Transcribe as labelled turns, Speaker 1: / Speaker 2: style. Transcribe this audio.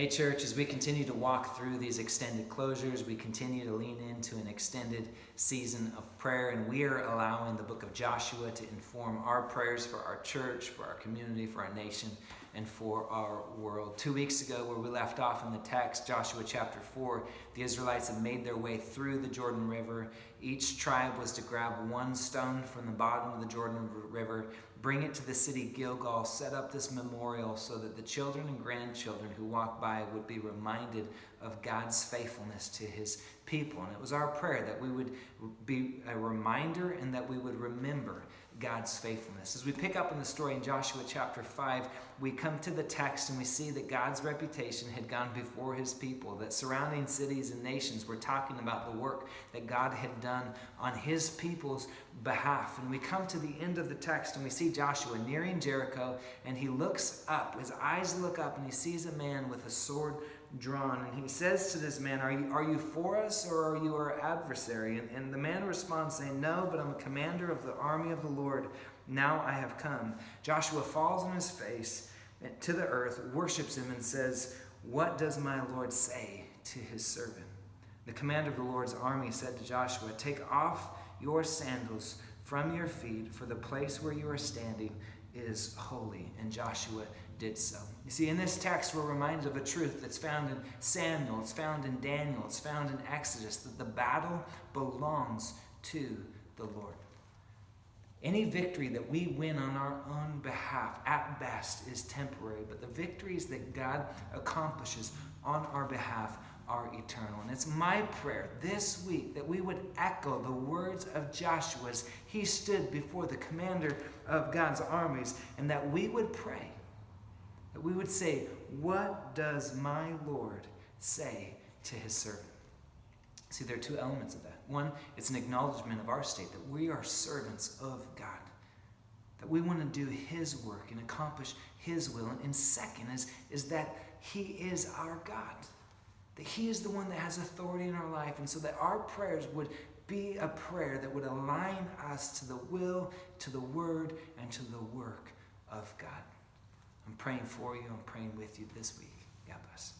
Speaker 1: Hey church, as we continue to walk through these extended closures, we continue to lean into an extended season of prayer, and we are allowing the book of Joshua to inform our prayers for our church, for our community, for our nation, and for our world. 2 weeks ago, where we left off in the text, Joshua chapter 4, the Israelites had made their way through the Jordan River. Each tribe was to grab one stone from the bottom of the Jordan River, bring it to the city Gilgal, set up this memorial so that the children and grandchildren who walk by would be reminded of God's faithfulness to his people. And it was our prayer that we would be a reminder and that we would remember God's faithfulness. As we pick up in the story in Joshua chapter 5, we come to the text and we see that God's reputation had gone before his people, that surrounding cities and nations were talking about the work that God had done on his people's behalf. And we come to the end of the text and we see Joshua nearing Jericho, and he looks up, his eyes look up, and he sees a man with a sword drawn, and he says to this man, are you for us or are you our adversary? And the man responds saying, no, but I'm a commander of the army of the Lord. Now I have come. Joshua falls on his face to the earth, worships him, and says, what does my Lord say to his servant? The commander of the Lord's army said to Joshua, take off your sandals from your feet, for the place where you are standing is holy. And Joshua did so. You see, in this text, we're reminded of a truth that's found in Samuel, it's found in Daniel, it's found in Exodus, that the battle belongs to the Lord. Any victory that we win on our own behalf, at best, is temporary, but the victories that God accomplishes on our behalf are eternal. And it's my prayer this week that we would echo the words of Joshua as he stood before the commander of God's armies, and that we would pray, that we would say, what does my Lord say to his servant? See, there are two elements of that. One, it's an acknowledgement of our state, that we are servants of God, that we want to do his work and accomplish his will. And second is that he is our God, that he is the one that has authority in our life, and so that our prayers would be a prayer that would align us to the will, to the word, and to the work of God. I'm praying for you. I'm praying with you this week. God bless.